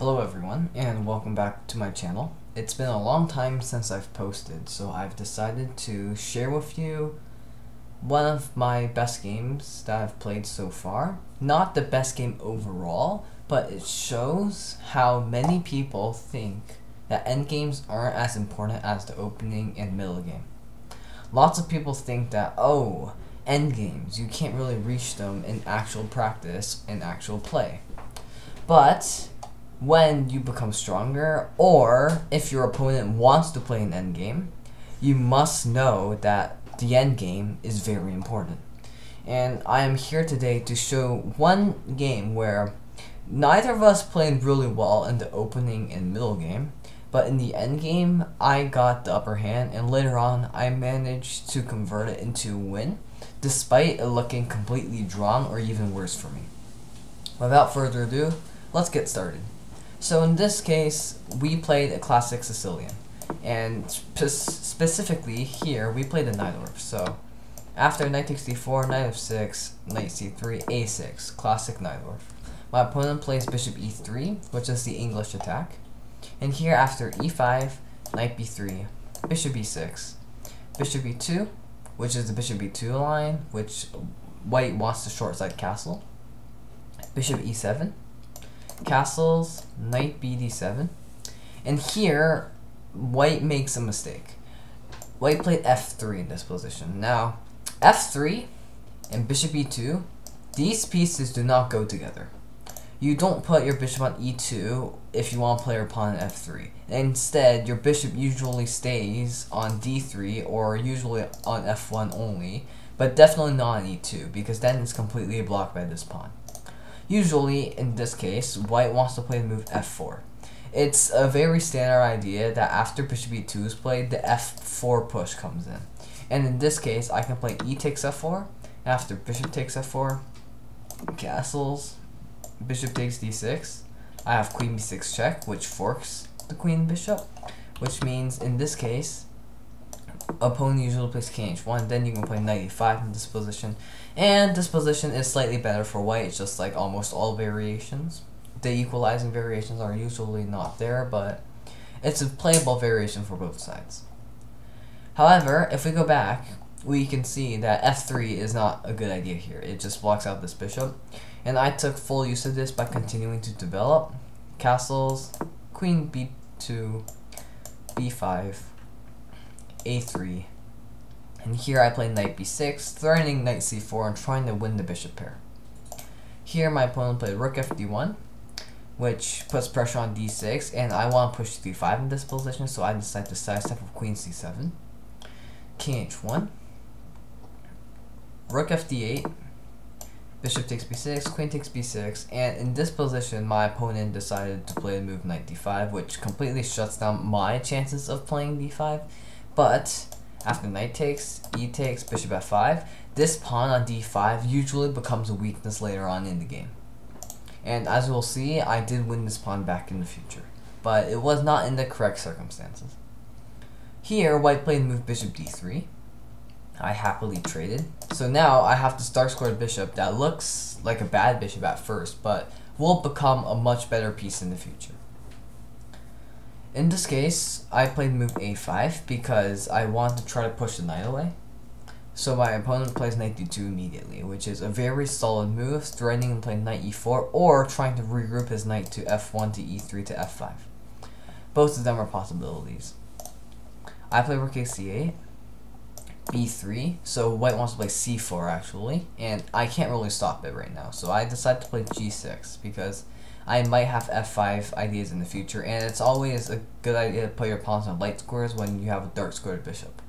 Hello everyone, and welcome back to my channel. It's been a long time since I've posted, so I've decided to share with you one of my best games that I've played so far. Not the best game overall, but it shows how many people think that endgames aren't as important as the opening and middle game. Lots of people think that, oh, endgames, you can't really reach them in actual practice and actual play. But when you become stronger, or if your opponent wants to play an endgame, you must know that the endgame is very important. And I am here today to show one game where neither of us played really well in the opening and middle game, but in the endgame, I got the upper hand, and later on, I managed to convert it into a win, despite it looking completely drawn or even worse for me. Without further ado, let's get started. So in this case, we played a classic Sicilian, and specifically here, we played a knight orb. So after knight takes d4, knight f6, knight c3, a6, classic knight orb. My opponent plays bishop e3, which is the English attack. And here after e5, knight b3, bishop e6, bishop e2, which is the bishop e2 line, which white wants to short side castle, bishop e7, castles, knight bd7, and here white makes a mistake. White played f3 in this position. Now f3 and bishop e2, these pieces do not go together. You don't put your bishop on e2 if you want to play your pawn on f3. Instead, your bishop usually stays on d3 or usually on f1 only, but definitely not on e2 because then it's completely blocked by this pawn. Usually, in this case, white wants to play the move f4. It's a very standard idea that after bishop e2 is played, the f4 push comes in. And in this case, I can play e takes f4, after bishop takes f4, castles, bishop takes d6, I have queen b6 check, which forks the queen bishop, which means in this case, opponent usually plays king h1, then you can play knight e5 in this position, and this position is slightly better for white, just like almost all variations. The equalizing variations are usually not there, but it's a playable variation for both sides. However, if we go back, we can see that f3 is not a good idea here. It just blocks out this bishop, and I took full use of this by continuing to develop castles, queen b2, b5, a3, and here I play knight b6, threatening knight c4 and trying to win the bishop pair. Here my opponent played rook fd1, which puts pressure on d6, and I want to push d5 in this position, so I decide to sidestep with queen c7, king h1, rook fd8, bishop takes b6, queen takes b6, and in this position my opponent decided to play the move knight d5, which completely shuts down my chances of playing d5. But after knight takes, e takes, bishop f5, this pawn on d5 usually becomes a weakness later on in the game. And as we'll see, I did win this pawn back in the future, but it was not in the correct circumstances. Here, white played the move bishop d3. I happily traded. So now I have the star-squared bishop that looks like a bad bishop at first, but will become a much better piece in the future. In this case, I played move a5 because I want to try to push the knight away. So my opponent plays knight d2 immediately, which is a very solid move, threatening to play knight e4 or trying to regroup his knight to f1 to e3 to f5. Both of them are possibilities. I play rook c8, b3, so white wants to play c4 actually, and I can't really stop it right now, so I decided to play g6 because I might have f5 ideas in the future, and it's always a good idea to put your pawns on light squares when you have a dark squared bishop.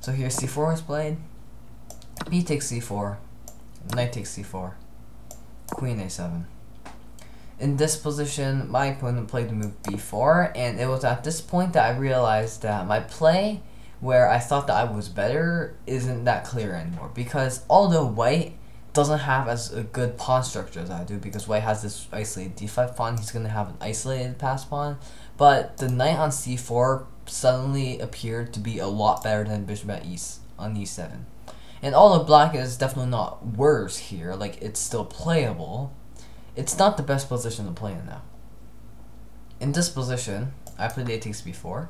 So here c4 is played, b takes c4, knight takes c4, queen a7. In this position, my opponent played the move b4, and it was at this point that I realized that my play where I thought that I was better isn't that clear anymore, because although white doesn't have as a good pawn structure as I do, because white has this isolated d5 pawn, he's going to have an isolated pass pawn, but the knight on c4 suddenly appeared to be a lot better than bishop at on e7. And although black is definitely not worse here, like it's still playable, it's not the best position to play in now. In this position, I played a takes b4,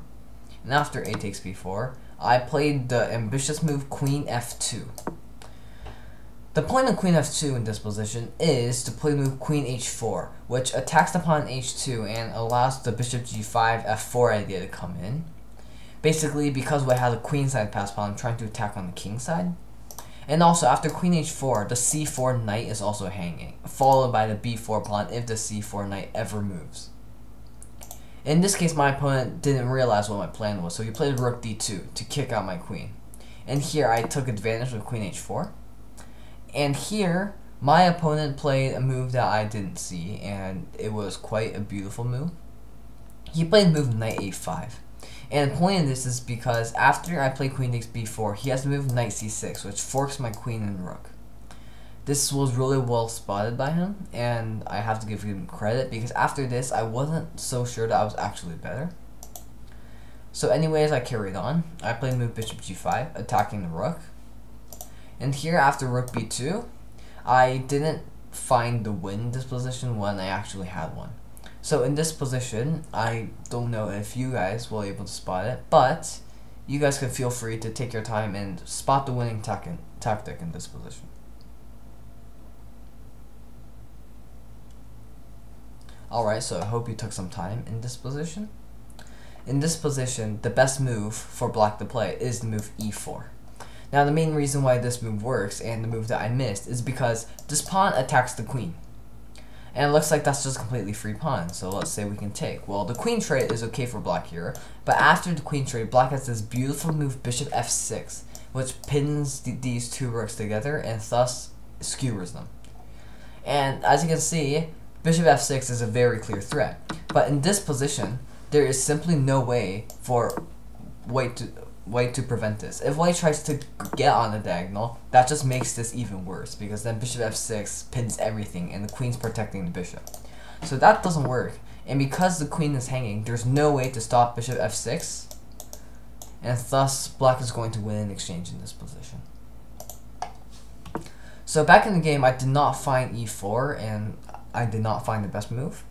and after a takes b4, I played the ambitious move queen f2. The point of queen f2 in this position is to play the move queen h4, which attacks the pawn h2 and allows the bishop g5 f4 idea to come in. Basically, because we have the queen side pass pawn, I'm trying to attack on the king side. And also, after queen h4, the c4 knight is also hanging, followed by the b4 pawn if the c4 knight ever moves. In this case, my opponent didn't realize what my plan was, so he played rook d2 to kick out my queen. And here, I took advantage of queen h4. And here, my opponent played a move that I didn't see, and it was quite a beautiful move. He played the move knight a5. And the point of this is because after I play queen takes b4, he has to move knight c6, which forks my queen and rook. This was really well spotted by him, and I have to give him credit, because after this, I wasn't so sure that I was actually better. So anyways, I carried on. I played the move bishop g5, attacking the rook. And here, after rook b2, I didn't find the win in this position when I actually had one. So in this position, I don't know if you guys will be able to spot it, but you guys can feel free to take your time and spot the winning tactic in this position. Alright, so I hope you took some time in this position. In this position, the best move for black to play is the move e4. Now the main reason why this move works, and the move that I missed, is because this pawn attacks the queen. And it looks like that's just a completely free pawn, so let's say we can take. Well, the queen trade is okay for black here, but after the queen trade, black has this beautiful move bishop f6, which pins these two rooks together and thus skewers them. And as you can see, bishop f6 is a very clear threat. But in this position, there is simply no way for white to prevent this. If white tries to get on the diagonal, that just makes this even worse, because then bishop f6 pins everything and the queen's protecting the bishop. So that doesn't work, and because the queen is hanging, there's no way to stop bishop f6, and thus black is going to win in exchange in this position. So back in the game, I did not find e4, and I did not find the best move.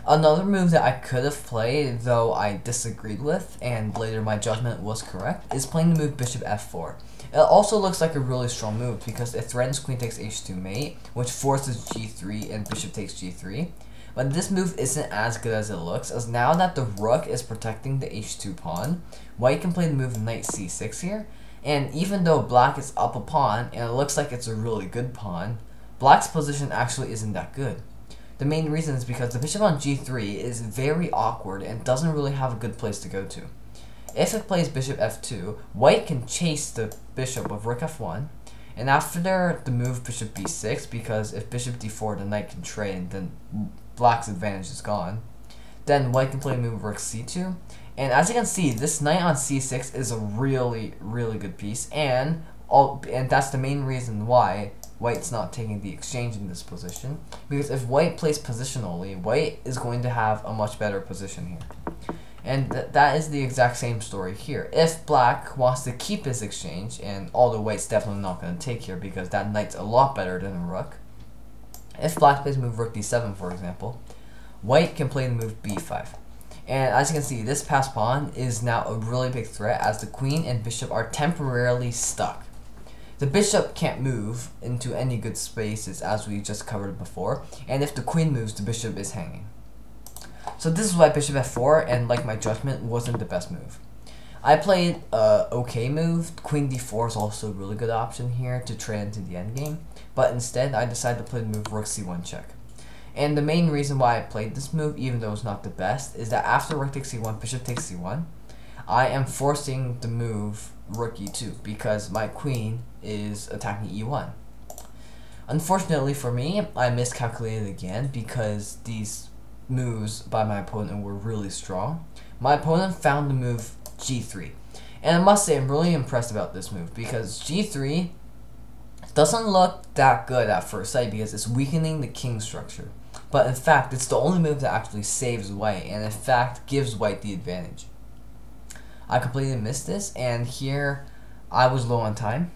Another move that I could have played, though I disagreed with, and later my judgment was correct, is playing the move bishop f4. It also looks like a really strong move because it threatens queen takes h2 mate, which forces g3 and bishop takes g3. But this move isn't as good as it looks, as now that the rook is protecting the h2 pawn, white can play the move knight c6 here, and even though black is up a pawn, and it looks like it's a really good pawn, black's position actually isn't that good. The main reason is because the bishop on g3 is very awkward and doesn't really have a good place to go to. If it plays bishop f2, white can chase the bishop with rook f1, and after the move bishop b6, because if bishop d4 the knight can trade and then black's advantage is gone, then white can play move rook c2, and as you can see, this knight on c6 is a really good piece, and that's the main reason why white's not taking the exchange in this position, because if white plays positionally, white is going to have a much better position here. And that is the exact same story here. If black wants to keep his exchange, and although white's definitely not going to take here because that knight's a lot better than a rook, if black plays move rook d7, for example, white can play the move b5. And as you can see, this passed pawn is now a really big threat, as the queen and bishop are temporarily stuck. The bishop can't move into any good spaces, as we just covered before, and if the queen moves, the bishop is hanging. So this is why bishop f4, and like my judgment, wasn't the best move. I played a okay move. Queen d4 is also a really good option here to trade into the endgame, but instead I decided to play the move rook c1 check. And the main reason why I played this move, even though it's not the best, is that after rook takes c1, bishop takes c1, I am forcing the move rook e2 because my queen is attacking e1. Unfortunately for me, I miscalculated again because these moves by my opponent were really strong. My opponent found the move g3, and I must say I'm really impressed about this move because g3 doesn't look that good at first sight because it's weakening the king structure, but in fact it's the only move that actually saves white and in fact gives white the advantage. I completely missed this, and here I was low on time.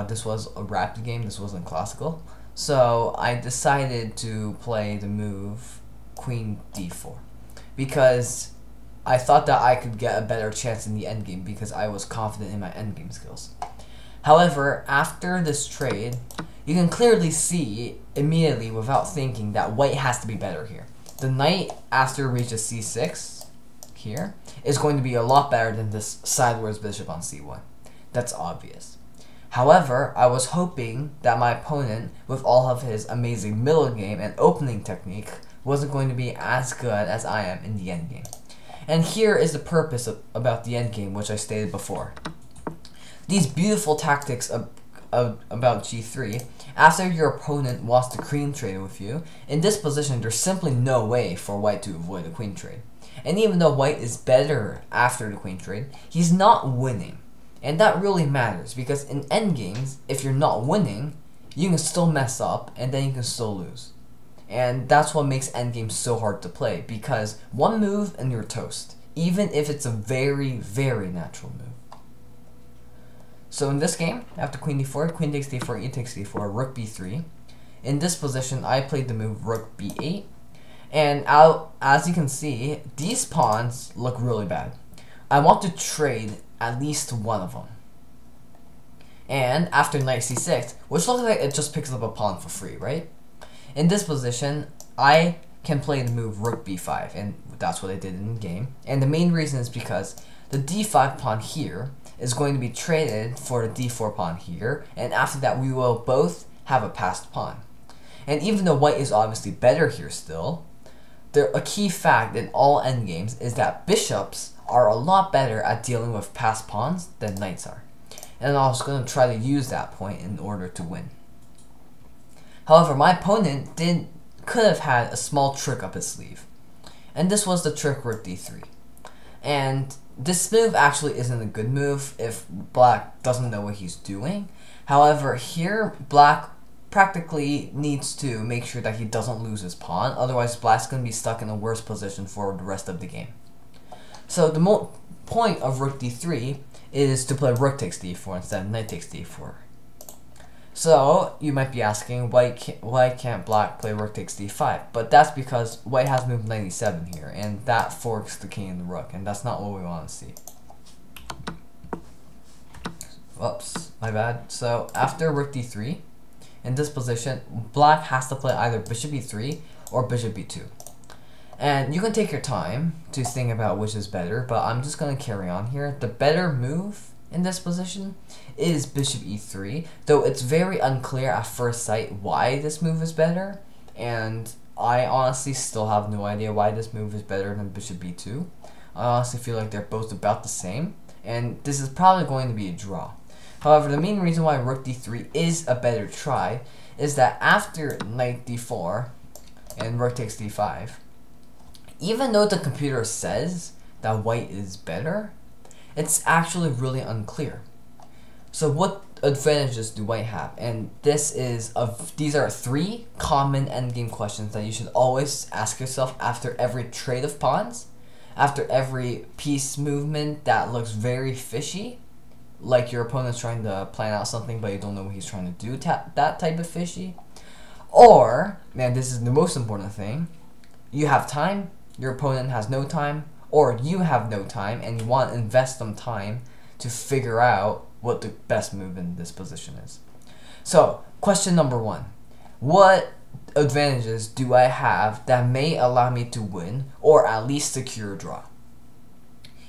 This was a rapid game, this wasn't classical, So I decided to play the move Queen d4 because I thought that I could get a better chance in the endgame because I was confident in my endgame skills. However, after this trade, you can clearly see immediately without thinking that white has to be better here. The knight after reaches c6 here is going to be a lot better than this sideways bishop on c1. That's obvious. However, I was hoping that my opponent, with all of his amazing middle game and opening technique, wasn't going to be as good as I am in the endgame. And here is the purpose about the endgame, which I stated before. These beautiful tactics about g3, after your opponent wants to queen trade with you, in this position there's simply no way for white to avoid a queen trade. And even though white is better after the queen trade, he's not winning. And that really matters, because in endgames, if you're not winning, you can still mess up, and then you can still lose. And that's what makes endgames so hard to play, because one move and you're toast, even if it's a very, very natural move. So in this game, after queen d4, queen takes d4, e takes d4, rook b3. In this position, I played the move rook b8. And as you can see, these pawns look really bad. I want to trade at least one of them. And after knight c6, which looks like it just picks up a pawn for free, right? In this position, I can play the move rook b5, and that's what I did in the game. And the main reason is because the d5 pawn here is going to be traded for the d4 pawn here, and after that we will both have a passed pawn. And even though white is obviously better here still, a key fact in all endgames is that bishops are a lot better at dealing with passed pawns than knights are. And I was going to try to use that point in order to win. However, my opponent could have had a small trick up his sleeve. And this was the trick rook d3. And this move actually isn't a good move if black doesn't know what he's doing. However, here black practically needs to make sure that he doesn't lose his pawn, otherwise black's going to be stuck in a worse position for the rest of the game. So the point of rook d3 is to play rook takes d4 instead of knight takes d4. So you might be asking, why can't black play rook takes d5? But that's because white has moved knight e7 here, and that forks the king and the rook, and that's not what we want to see. Whoops, my bad. So after rook d3, in this position, black has to play either bishop e3 or bishop b2. And you can take your time to think about which is better, but I'm just going to carry on here. The better move in this position is bishop e3, though it's very unclear at first sight why this move is better, and I honestly still have no idea why this move is better than bishop b2. I honestly feel like they're both about the same, and this is probably going to be a draw. However, the main reason why rook d3 is a better try is that after knight d4 and rook takes d5, even though the computer says that white is better, it's actually really unclear. So what advantages do white have? And these are 3 common endgame questions that you should always ask yourself after every trade of pawns, after every piece movement that looks very fishy, like your opponent's trying to plan out something but you don't know what he's trying to do, that type of fishy. Or, man, this is the most important thing, you have time, your opponent has no time, or you have no time and you want to invest some time to figure out what the best move in this position is. So, question number 1. What advantages do I have that may allow me to win or at least secure a draw?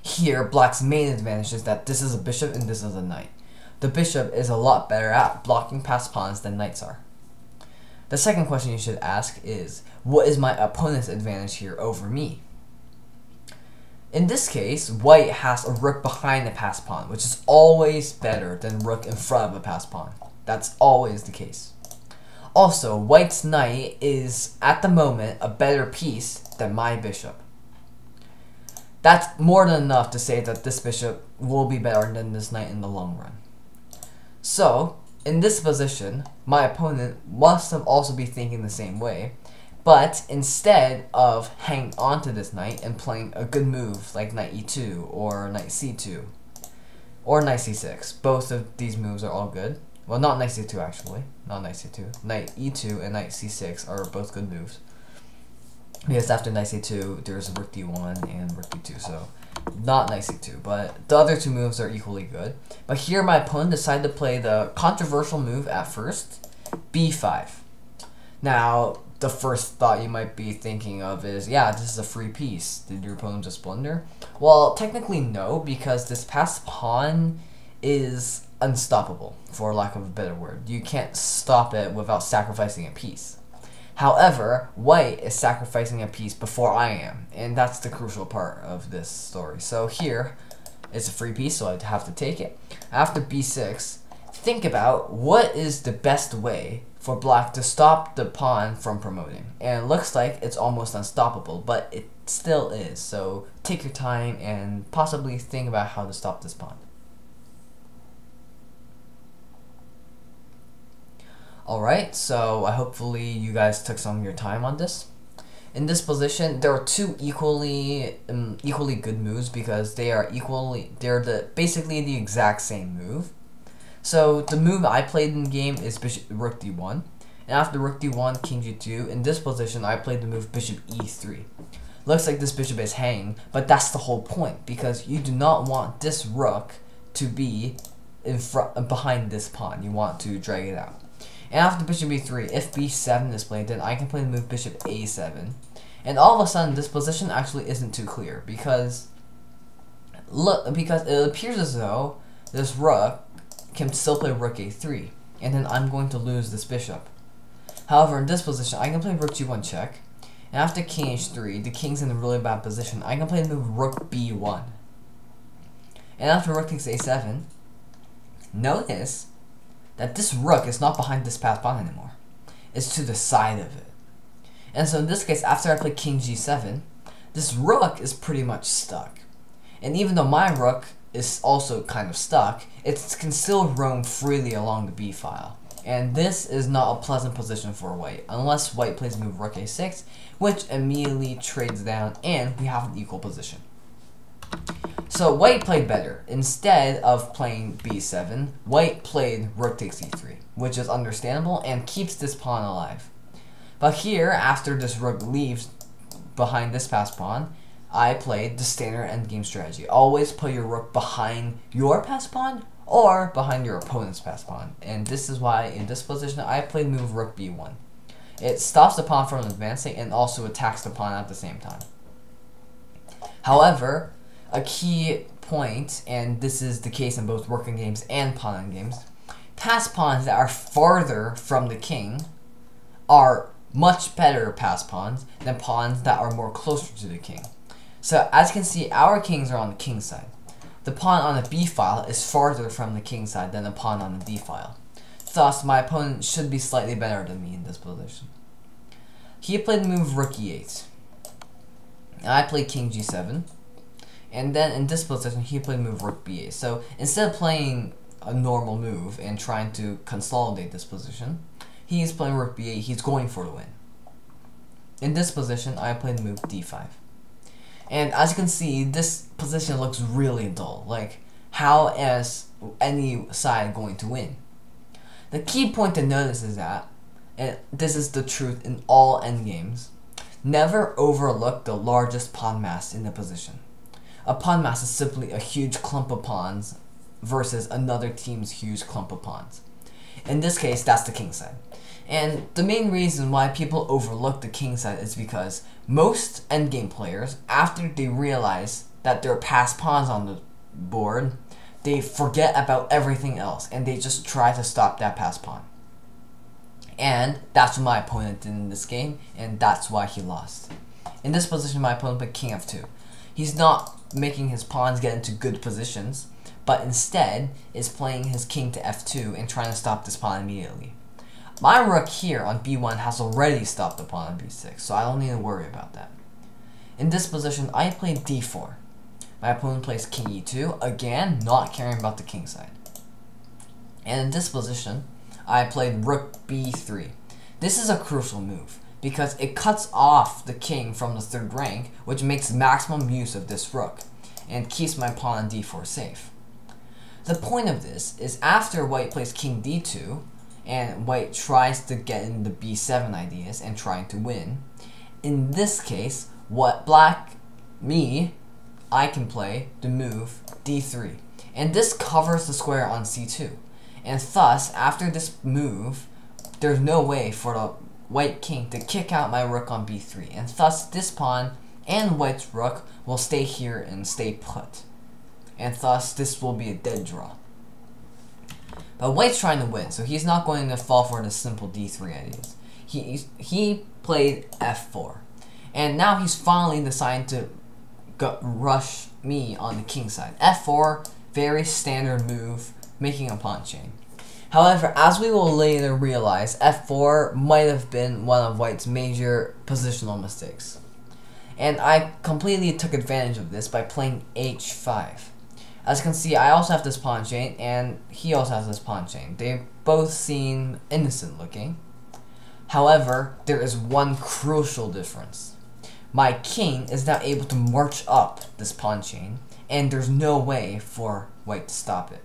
Here, black's main advantage is that this is a bishop and this is a knight. The bishop is a lot better at blocking passed pawns than knights are. The second question you should ask is, what is my opponent's advantage here over me? In this case, white has a rook behind the passed pawn, which is always better than rook in front of a passed pawn. That's always the case. Also, white's knight is, at the moment, a better piece than my bishop. That's more than enough to say that this bishop will be better than this knight in the long run. So, in this position, my opponent must have also be thinking the same way, but instead of hanging on to this knight and playing a good move like knight e2 or knight c2 or knight c6, both of these moves are all good, Well, not knight c2 actually. Not knight c2. Knight e2 and knight c6 are both good moves. Because after knight c2, there's rook d1 and rook d2, so not knight c2. But the other two moves are equally good. But here my opponent decided to play the controversial move at first, b5. Now, the first thought you might be thinking of is, yeah, this is a free piece. Did your opponent just blunder? Well, technically no, because this passed pawn is unstoppable, for lack of a better word. You can't stop it without sacrificing a piece. However, white is sacrificing a piece before I am, and that's the crucial part of this story. So here, it's a free piece, so I'd have to take it. After b6, think about what is the best way for black to stop the pawn from promoting. And it looks like it's almost unstoppable, but it still is. So take your time and possibly think about how to stop this pawn. Alright, so hopefully you guys took some of your time on this. In this position, there are two equally good moves because they're basically the exact same move. So the move I played in the game is bishop rook d1, and after rook d1, king g2. In this position, I played the move bishop e3. Looks like this bishop is hanging, but that's the whole point because you do not want this rook to be in front behind this pawn. You want to drag it out. And after bishop e3, if b7 is played, then I can play the move bishop a7. And all of a sudden, this position actually isn't too clear because it appears as though this rook can still play rook a3, and then I'm going to lose this bishop. However, in this position, I can play rook g1 check, and after king h3, the king's in a really bad position. I can play the move rook b1. And after rook takes a7, notice that this rook is not behind this passed pawn anymore. It's to the side of it. And so in this case, after I play king g7, this rook is pretty much stuck. And even though my rook is also kind of stuck, it can still roam freely along the b file. And this is not a pleasant position for white, unless white plays the move rook a6, which immediately trades down, and we have an equal position. So white played better. Instead of playing b7, white played rook takes e3, which is understandable and keeps this pawn alive. But here, after this rook leaves behind this passed pawn, I played the standard endgame strategy. Always put your rook behind your passed pawn or behind your opponent's passed pawn. And this is why in this position I played the move rook b1. It stops the pawn from advancing and also attacks the pawn at the same time. However, a key point, and this is the case in both working games and pawn games, passed pawns that are farther from the king are much better passed pawns than pawns that are more closer to the king. So as you can see, our kings are on the king side. The pawn on the b file is farther from the king side than the pawn on the d file. Thus, my opponent should be slightly better than me in this position. He played the move rook e8. And I played king g7. And then in this position, he played the move rook b8. So instead of playing a normal move and trying to consolidate this position, he's playing rook b8. He's going for the win. In this position, I played the move d5. And as you can see, this position looks really dull. Like, how is any side going to win? The key point to notice is that, and this is the truth in all endgames, never overlook the largest pawn mass in the position. A pawn mass is simply a huge clump of pawns versus another team's huge clump of pawns. In this case, that's the king side. And the main reason why people overlook the king side is because most endgame players, after they realize that there are passed pawns on the board, they forget about everything else and they just try to stop that passed pawn. And that's what my opponent did in this game, and that's why he lost. In this position, my opponent played king f2. He's not making his pawns get into good positions, but instead is playing his king to f2 and trying to stop this pawn immediately. My rook here on b1 has already stopped the pawn on b6, so I don't need to worry about that. In this position, I played d4. My opponent plays king e2, again, not caring about the king side. And in this position, I played rook b3. This is a crucial move, because it cuts off the king from the third rank, which makes maximum use of this rook, and keeps my pawn on d4 safe. The point of this is after white plays king d2, and white tries to get in the b7 ideas and trying to win, in this case, I can play the move d3. And this covers the square on c2. And thus, after this move, there's no way for the white king to kick out my rook on b3. And thus, this pawn and white's rook will stay here and stay put. And thus, this will be a dead draw. But white's trying to win, so he's not going to fall for the simple d3 ideas. He played f4. And now he's finally decided to rush me on the king side. f4, very standard move, making a pawn chain. However, as we will later realize, f4 might have been one of white's major positional mistakes. And I completely took advantage of this by playing h5. As you can see, I also have this pawn chain, and he also has this pawn chain. They both seem innocent looking. However, there is one crucial difference. My king is now able to march up this pawn chain, and there's no way for white to stop it.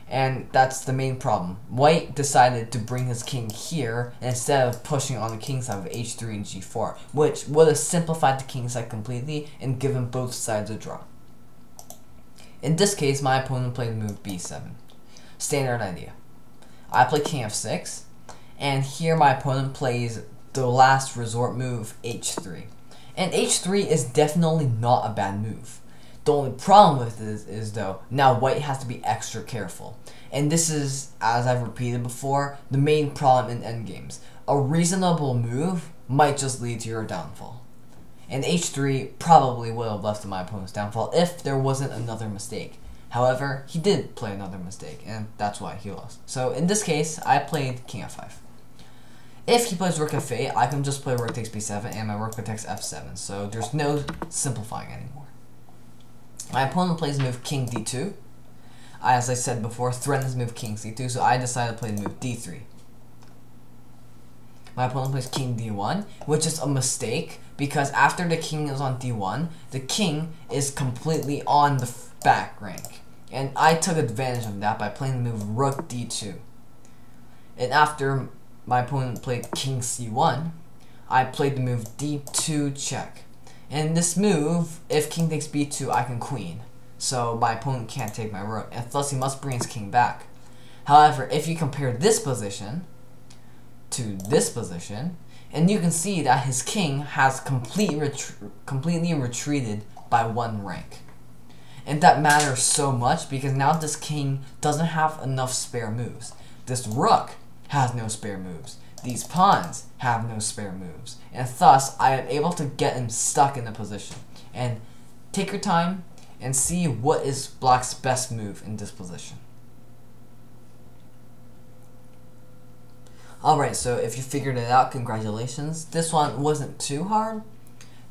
And that's the main problem. White decided to bring his king here instead of pushing on the king side of h3 and g4, which would have simplified the king side completely and given both sides a draw. In this case, my opponent played the move b7. Standard idea. I play king f6, and here my opponent plays the last resort move, h3. And h3 is definitely not a bad move. The only problem with this is, though, now white has to be extra careful. And this is, as I've repeated before, the main problem in endgames. A reasonable move might just lead to your downfall. And h3 probably would have led to my opponent's downfall if there wasn't another mistake. However, he did play another mistake, and that's why he lost. So in this case, I played king f5. If he plays rook f8, I can just play rook takes b7, and my rook takes f7. So there's no simplifying anymore. My opponent plays the move king d2. As I said before, threatens move king c2, so I decided to play the move d3. My opponent plays king d1, which is a mistake, because after the king is on d1, the king is completely on the back rank. And I took advantage of that by playing the move rook d2. And after my opponent played king c1, I played the move d2 check. And this move, if king takes b2, I can queen. So my opponent can't take my rook, and thus he must bring his king back. However, if you compare this position to this position, and you can see that his king has completely retreated by 1 rank. And that matters so much because now this king doesn't have enough spare moves. This rook has no spare moves. These pawns have no spare moves. And thus, I am able to get him stuck in a position. And take your time and see what is black's best move in this position. Alright, so if you figured it out, congratulations. This one wasn't too hard,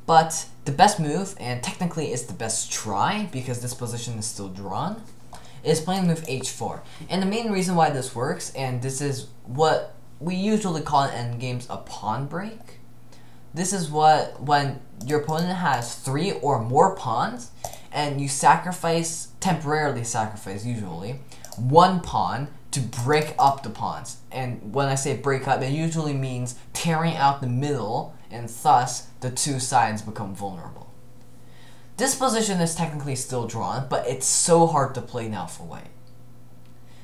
but the best move, and technically it's the best try because this position is still drawn, is playing the move h4. And the main reason why this works, and this is what we usually call in endgames a pawn break. This is when your opponent has 3 or more pawns, and you temporarily sacrifice usually, 1 pawn to break up the pawns. And when I say break up, it usually means tearing out the middle, and thus the 2 sides become vulnerable. This position is technically still drawn, but it's so hard to play now for white.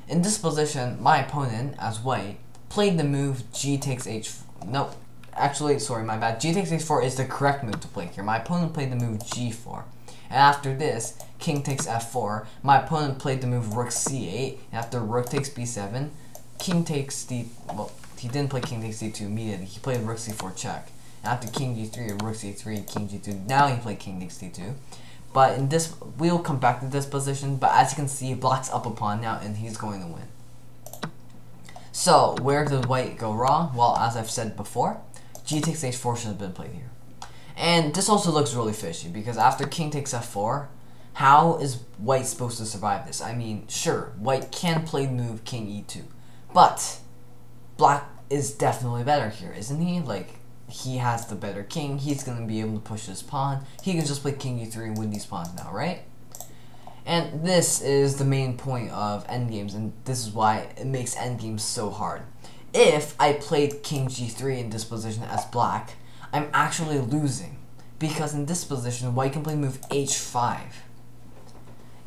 In this position, my opponent, as white, played the move g takes h4. No, actually, sorry, my bad. G takes h4 is the correct move to play here. My opponent played the move g4. And after this, king takes f4. My opponent played the move rook c8. And after rook takes b7, king takes d... Well, he didn't play king takes d2 immediately. He played rook c4 check. And after king g3, rook c3, king g2. Now he played king takes d2. But in this, we'll come back to this position. But as you can see, black's up a pawn now, and he's going to win. So, where did white go wrong? Well, as I've said before, g takes h4 should have been played here. And this also looks really fishy, because after king takes f4, how is white supposed to survive this? I mean, sure, white can play the move king e2, but black is definitely better here, isn't he? Like, he has the better king, he's going to be able to push his pawn, he can just play king e3 and win these pawns now, right? And this is the main point of endgames, and this is why it makes endgames so hard. If I played king g3 in this position as black, I'm actually losing, because in this position, white can play move h5.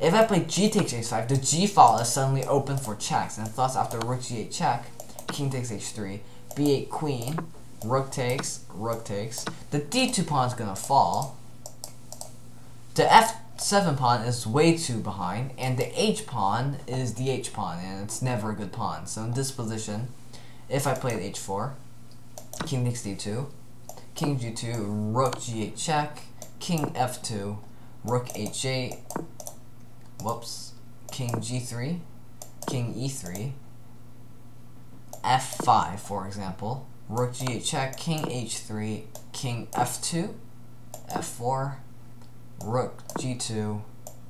If I play g takes h5, the g file is suddenly open for checks, and thus after rook g8 check, king takes h3, b8 queen, rook takes, the d2 pawn is gonna fall, the f7 pawn is way too behind, and the h pawn is the h pawn, and it's never a good pawn. So in this position, if I played h4, king takes d2, king g2, rook g8 check, king f2, rook h8, whoops, king g3, king e3, f5 for example, rook g8 check, king h3, king f2, f4, rook g2,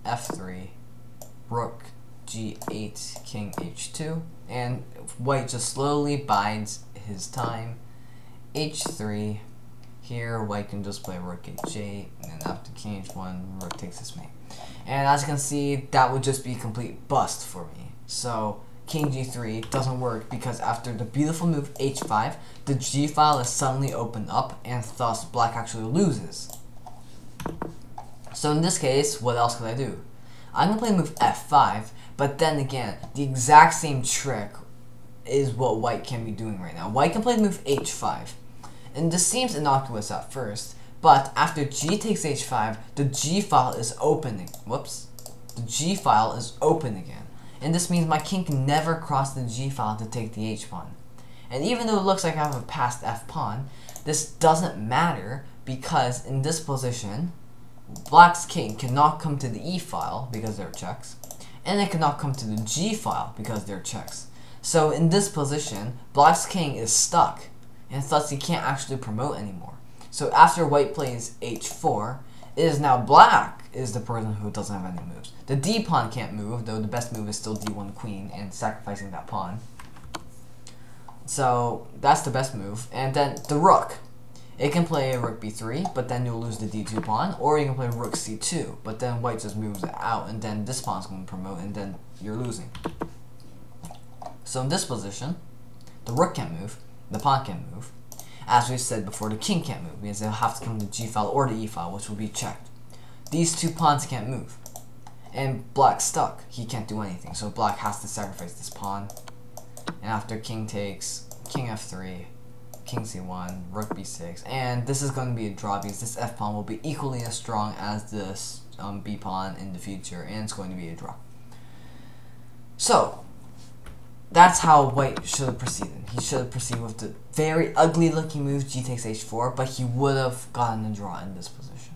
f3, rook g8, king h2, and white just slowly bides his time. h3, here white can just play rook h8, and after king h1, rook takes his mate. And as you can see, that would just be a complete bust for me. So king g3 doesn't work because after the beautiful move h5, the g file is suddenly opened up, and thus black actually loses. So in this case, what else could I do? I'm going to play move f5, but then again, the exact same trick is what white can be doing right now. White can play move h5, and this seems innocuous at first, but after g takes h5, the g file is opening. Whoops. The g file is open again, and this means my king can never cross the g file to take the h pawn. And even though it looks like I have a passed f pawn, this doesn't matter because in this position, black's king cannot come to the e file because there are checks, and it cannot come to the g file because there are checks. So in this position, black's king is stuck, and thus he can't actually promote anymore. So after white plays h4, it is now black is the person who doesn't have any moves. The d pawn can't move, though the best move is still d1 queen and sacrificing that pawn. So that's the best move. And then the rook. It can play rook b3, but then you'll lose the d2 pawn, or you can play rook c2, but then white just moves it out, and then this pawn's going to promote, and then you're losing. So in this position, the rook can't move, the pawn can't move. As we said before, the king can't move, because they'll have to come to the g file or the e file, which will be checked. These two pawns can't move, and black's stuck. He can't do anything, so black has to sacrifice this pawn. And after king takes, king f3, king c1, rook b6, and this is going to be a draw because this f pawn will be equally as strong as this b pawn in the future, and it's going to be a draw. So that's how white should have proceeded. He should have proceeded with the very ugly looking move g takes h4, but he would have gotten a draw in this position.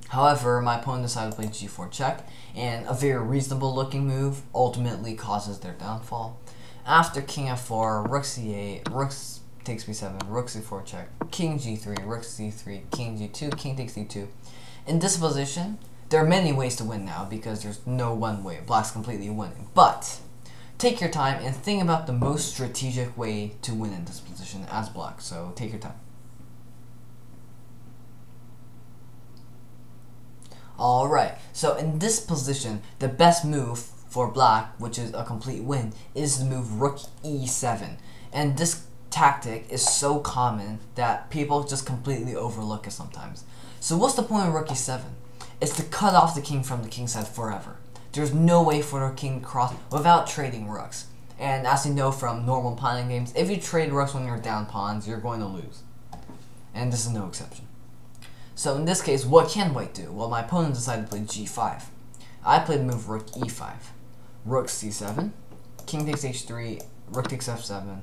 However, my opponent decided to play g4 check, and a very reasonable looking move ultimately causes their downfall. After king f4, rook c8, rook takes b7, rook c4 check, king g3, rook c3, king g2, king takes d2. In this position, there are many ways to win now because there's no one way. Black's completely winning. But take your time and think about the most strategic way to win in this position as black. So take your time. Alright, so in this position, the best move for black, which is a complete win, is the move rook e7. And this tactic is so common that people just completely overlook it sometimes. So what's the point of rook e7? It's to cut off the king from the king side forever. There's no way for the king to cross without trading rooks. And as you know from normal pawning games, if you trade rooks when you're down pawns, you're going to lose. And this is no exception. So in this case, what can white do? Well, my opponent decided to play g5. I played the move rook e5. Rook c7, king takes h3, rook takes f7,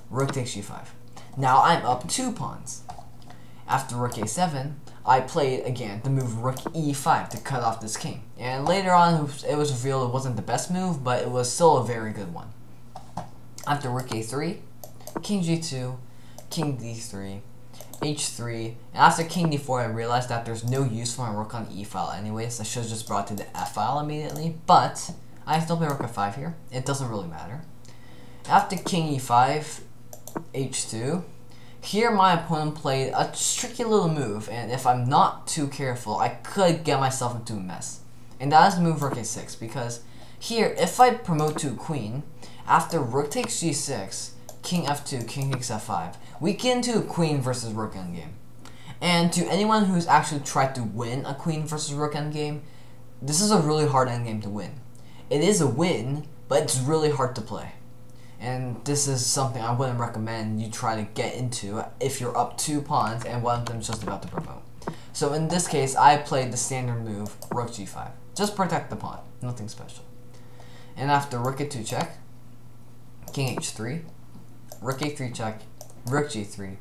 rook takes g5. Now I'm up 2 pawns. After rook a7, I played again the move rook e5 to cut off this king. And later on, it was revealed it wasn't the best move, but it was still a very good one. After rook a3, king g2, king d3, h3, and after king d4, I realized that there's no use for my rook on the e file anyways. I should have just brought to the f file immediately, but I still play rook f5 here. It doesn't really matter. After king e5, h2, here my opponent played a tricky little move, and if I'm not too careful, I could get myself into a mess. And that is the move rook a6, because here, if I promote to queen, after rook takes g6, king f2, king takes f5, we get into a queen versus rook endgame. And to anyone who's actually tried to win a queen versus rook endgame, this is a really hard endgame to win. It is a win, but it's really hard to play. And this is something I wouldn't recommend you try to get into if you're up 2 pawns and one of them's just about to promote. So in this case, I played the standard move, rook g5. Just protect the pawn, nothing special. And after rook a2 check, king h3, rook a3 check, rook g3,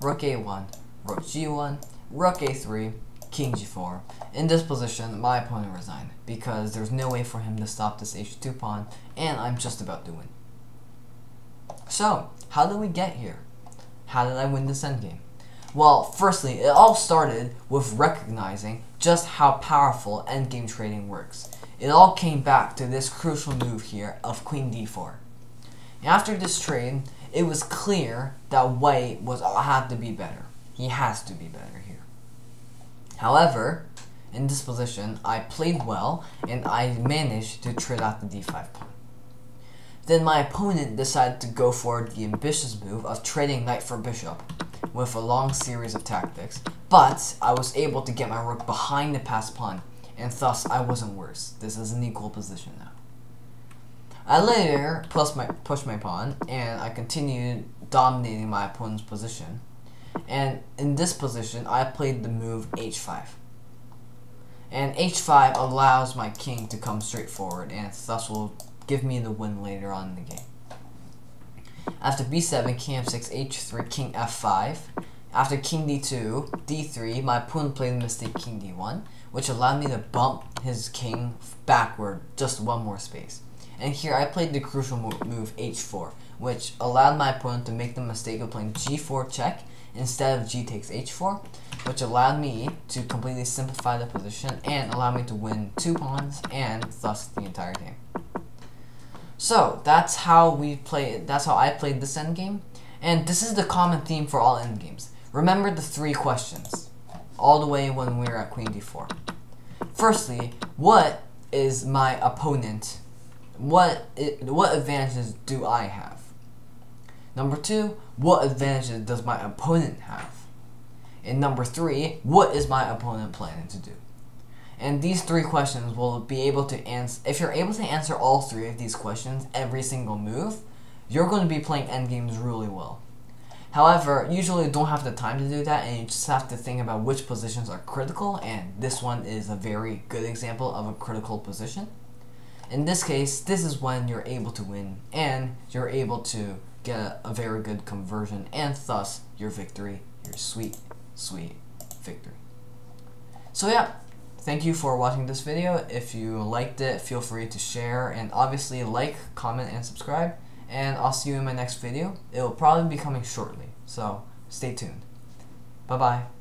rook a1, rook g1, rook a3, king g4. In this position, my opponent resigned, because there's no way for him to stop this h2 pawn, and I'm just about to win. So, how did we get here? How did I win this endgame? Well, firstly, it all started with recognizing just how powerful endgame trading works. It all came back to this crucial move here of queen d4. After this trade, it was clear that white had to be better. He has to be better here. However, in this position, I played well and I managed to trade out the d5 pawn. Then my opponent decided to go for the ambitious move of trading knight for bishop with a long series of tactics, but I was able to get my rook behind the passed pawn, and thus I wasn't worse. This is an equal position now. I later pushed my pawn, and I continued dominating my opponent's position. And in this position, I played the move h5. And h5 allows my king to come straight forward, and thus will give me the win later on in the game. After b7, king f6, h3, king f5. After king d2, d3, my opponent played the mistake king d1, which allowed me to bump his king backward just one more space. And here I played the crucial move h4, which allowed my opponent to make the mistake of playing g4 check instead of g takes h4, which allowed me to completely simplify the position and allow me to win 2 pawns and thus the entire game. So that's how I played this endgame, and this is the common theme for all endgames. Remember the 3 questions, all the way when we were at queen d4. Firstly, what is my opponent? What advantages do I have? Number 2, what advantages does my opponent have? And number 3, what is my opponent planning to do? And these 3 questions will be able to answer. If you're able to answer all 3 of these questions every single move, you're going to be playing endgames really well. However, usually you don't have the time to do that, and you just have to think about which positions are critical, and this one is a very good example of a critical position. In this case, this is when you're able to win, and you're able to get a very good conversion, and thus your victory, your sweet, sweet victory. So yeah. Thank you for watching this video. If you liked it, feel free to share, and obviously like, comment, and subscribe. And I'll see you in my next video. It will probably be coming shortly, so stay tuned. Bye-bye.